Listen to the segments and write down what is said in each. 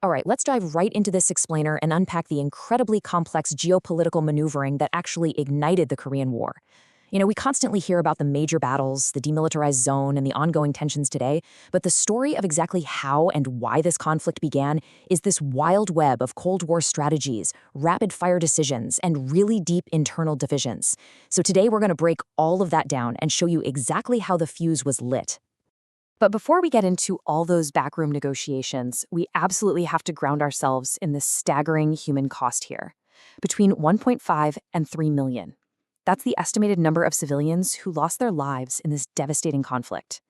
All right, let's dive right into this explainer and unpack the incredibly complex geopolitical maneuvering that actually ignited the Korean War. We constantly hear about the major battles, the demilitarized zone, and the ongoing tensions today, but the story of exactly how and why this conflict began is this wild web of Cold War strategies, rapid-fire decisions, and really deep internal divisions. So today we're going to break all of that down and show you exactly how the fuse was lit. But before we get into all those backroom negotiations, we absolutely have to ground ourselves in the staggering human cost here. Between 1.5 and 3 million. That's the estimated number of civilians who lost their lives in this devastating conflict.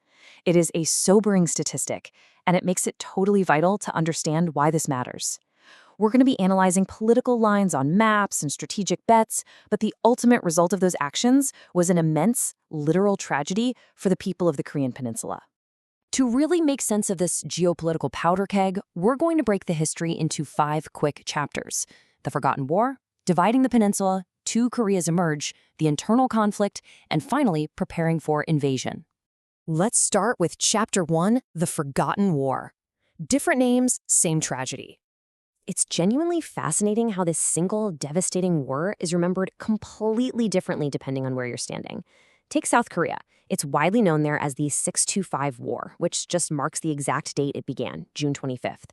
It is a sobering statistic, and it makes it totally vital to understand why this matters. We're going to be analyzing political lines on maps and strategic bets, but the ultimate result of those actions was an immense, literal tragedy for the people of the Korean Peninsula. To really make sense of this geopolitical powder keg, we're going to break the history into 5 quick chapters: the Forgotten War, dividing the peninsula, 2 Koreas emerge, the internal conflict, and finally, preparing for invasion. Let's start with Chapter 1, the Forgotten War. Different names, same tragedy. It's genuinely fascinating how this single, devastating war is remembered completely differently depending on where you're standing. Take South Korea. It's widely known there as the 625 War, which just marks the exact date it began, June 25th.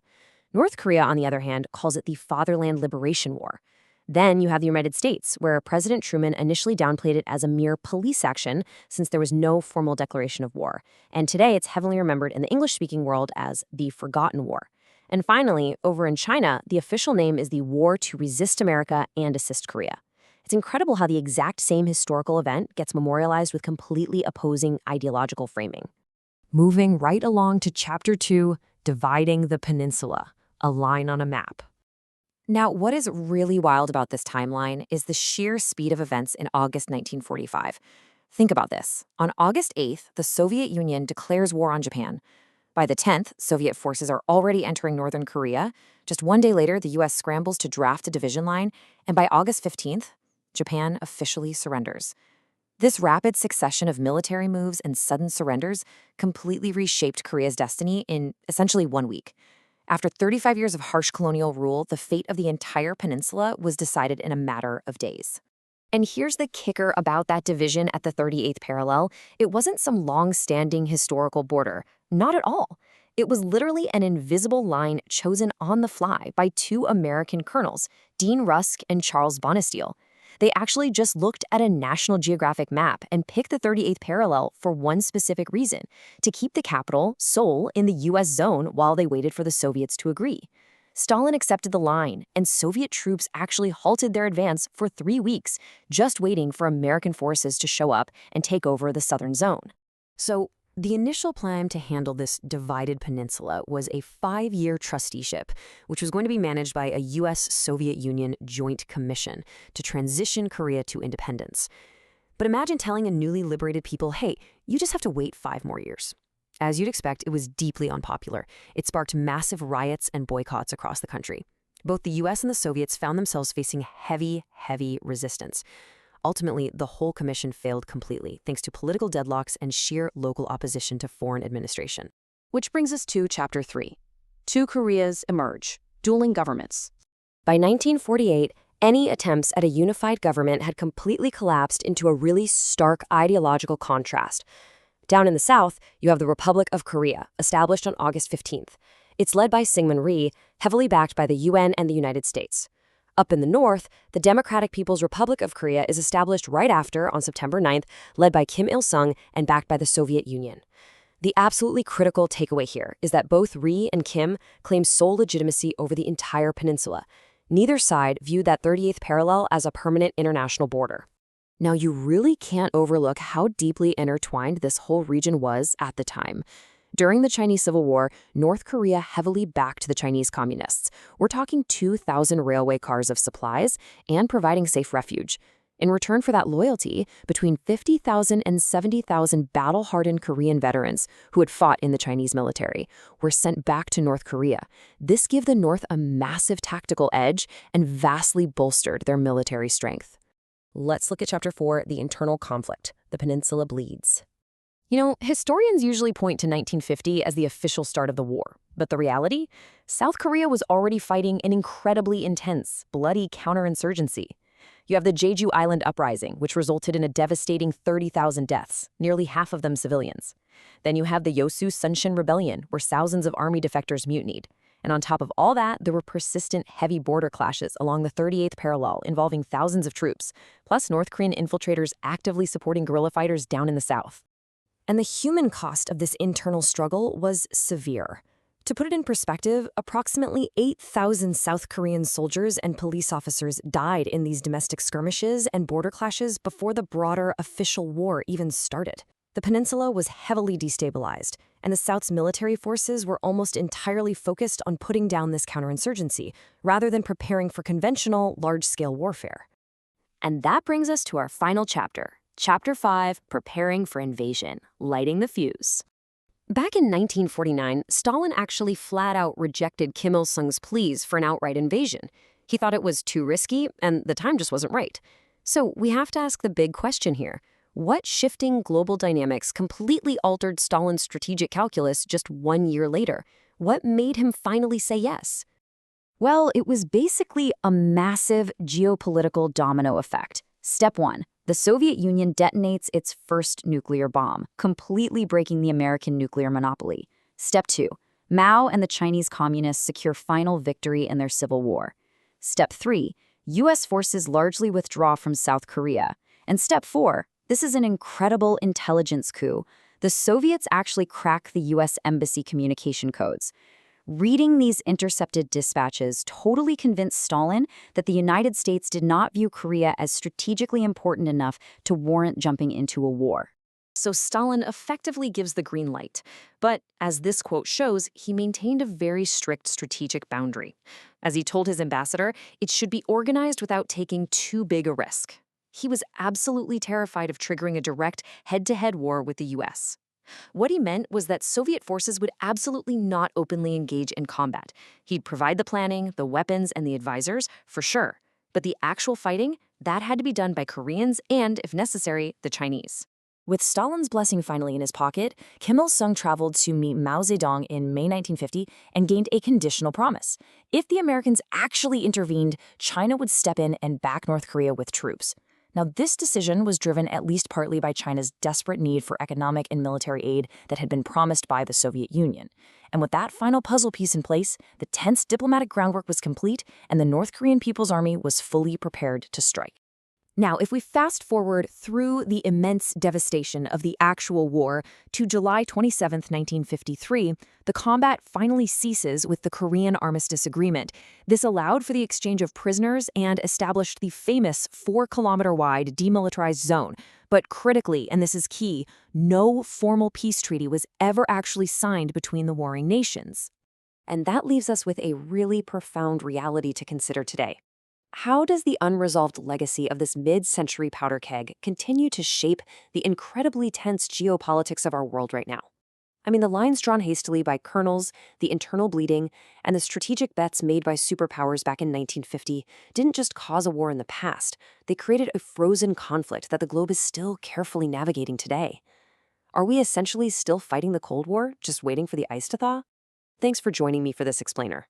North Korea, on the other hand, calls it the Fatherland Liberation War. Then you have the United States, where President Truman initially downplayed it as a mere police action since there was no formal declaration of war. And today it's heavily remembered in the English-speaking world as the Forgotten War. And finally, over in China, the official name is the War to Resist America and Assist Korea. It's incredible how the exact same historical event gets memorialized with completely opposing ideological framing. Moving right along to Chapter 2, Dividing the Peninsula, a line on a map. Now, what is really wild about this timeline is the sheer speed of events in August 1945. Think about this. On August 8th, the Soviet Union declares war on Japan. By the 10th, Soviet forces are already entering northern Korea. Just one day later, the U.S. scrambles to draft a division line, and by August 15th, Japan officially surrenders. This rapid succession of military moves and sudden surrenders completely reshaped Korea's destiny in essentially 1 week. After 35 years of harsh colonial rule, the fate of the entire peninsula was decided in a matter of days. And here's the kicker about that division at the 38th parallel. It wasn't some long-standing historical border. Not at all. It was literally an invisible line chosen on the fly by 2 American colonels, Dean Rusk and Charles Bonesteel. They actually just looked at a National Geographic map and picked the 38th parallel for one specific reason: to keep the capital, Seoul, in the U.S. zone while they waited for the Soviets to agree. Stalin accepted the line, and Soviet troops actually halted their advance for 3 weeks, just waiting for American forces to show up and take over the southern zone. So, the initial plan to handle this divided peninsula was a 5-year trusteeship, which was going to be managed by a U.S.-Soviet Union joint commission to transition Korea to independence. But imagine telling a newly liberated people, hey, you just have to wait 5 more years. As you'd expect, it was deeply unpopular. It sparked massive riots and boycotts across the country. Both the U.S. and the Soviets found themselves facing heavy resistance. Ultimately, the whole commission failed completely, thanks to political deadlocks and sheer local opposition to foreign administration. Which brings us to Chapter 3. 2 Koreas emerge, dueling governments. By 1948, any attempts at a unified government had completely collapsed into a really stark ideological contrast. Down in the south, you have the Republic of Korea, established on August 15th. It's led by Syngman Rhee, heavily backed by the UN and the United States. Up in the north, the Democratic People's Republic of Korea is established right after, on September 9th, led by Kim Il-sung and backed by the Soviet Union. The absolutely critical takeaway here is that both Rhee and Kim claim sole legitimacy over the entire peninsula. Neither side viewed that 38th parallel as a permanent international border. Now, you really can't overlook how deeply intertwined this whole region was at the time. During the Chinese Civil War, North Korea heavily backed the Chinese communists. We're talking 2,000 railway cars of supplies and providing safe refuge. In return for that loyalty, between 50,000 and 70,000 battle-hardened Korean veterans who had fought in the Chinese military were sent back to North Korea. This gave the North a massive tactical edge and vastly bolstered their military strength. Let's look at Chapter 4, the internal conflict. The peninsula bleeds. Historians usually point to 1950 as the official start of the war. But the reality? South Korea was already fighting an incredibly intense, bloody counterinsurgency. You have the Jeju Island uprising, which resulted in a devastating 30,000 deaths, nearly half of them civilians. Then you have the Yosu Sunshin Rebellion, where thousands of army defectors mutinied. And on top of all that, there were persistent heavy border clashes along the 38th parallel involving thousands of troops, plus North Korean infiltrators actively supporting guerrilla fighters down in the south. And the human cost of this internal struggle was severe. To put it in perspective, approximately 8,000 South Korean soldiers and police officers died in these domestic skirmishes and border clashes before the broader official war even started. The peninsula was heavily destabilized, and the South's military forces were almost entirely focused on putting down this counterinsurgency, rather than preparing for conventional, large-scale warfare. And that brings us to our final chapter, Chapter 5, Preparing for Invasion, Lighting the Fuse. Back in 1949, Stalin actually flat-out rejected Kim Il-sung's pleas for an outright invasion. He thought it was too risky, and the time just wasn't right. So we have to ask the big question here. What shifting global dynamics completely altered Stalin's strategic calculus just 1 year later? What made him finally say yes? Well, it was basically a massive geopolitical domino effect. Step 1. The Soviet Union detonates its first nuclear bomb, completely breaking the American nuclear monopoly. Step 2. Mao and the Chinese communists secure final victory in their civil war. Step 3. U.S. forces largely withdraw from South Korea. And Step 4. This is an incredible intelligence coup. The Soviets actually crack the U.S. embassy communication codes. Reading these intercepted dispatches totally convinced Stalin that the United States did not view Korea as strategically important enough to warrant jumping into a war. So Stalin effectively gives the green light. But as this quote shows, he maintained a very strict strategic boundary. As he told his ambassador, it should be organized without taking too big a risk. He was absolutely terrified of triggering a direct head-to-head war with the U.S. What he meant was that Soviet forces would absolutely not openly engage in combat. He'd provide the planning, the weapons, and the advisors, for sure. But the actual fighting, that had to be done by Koreans and, if necessary, the Chinese. With Stalin's blessing finally in his pocket, Kim Il-sung traveled to meet Mao Zedong in May 1950 and gained a conditional promise. If the Americans actually intervened, China would step in and back North Korea with troops. Now, this decision was driven at least partly by China's desperate need for economic and military aid that had been promised by the Soviet Union. And with that final puzzle piece in place, the tense diplomatic groundwork was complete, and the North Korean People's Army was fully prepared to strike. Now, if we fast forward through the immense devastation of the actual war to July 27, 1953, the combat finally ceases with the Korean Armistice Agreement. This allowed for the exchange of prisoners and established the famous 4-kilometer-wide demilitarized zone. But critically, and this is key, no formal peace treaty was ever actually signed between the warring nations. And that leaves us with a really profound reality to consider today. How does the unresolved legacy of this mid-century powder keg continue to shape the incredibly tense geopolitics of our world right now? I mean, the lines drawn hastily by colonels, the internal bleeding, and the strategic bets made by superpowers back in 1950 didn't just cause a war in the past. They created a frozen conflict that the globe is still carefully navigating today. Are we essentially still fighting the Cold War, just waiting for the ice to thaw? Thanks for joining me for this explainer.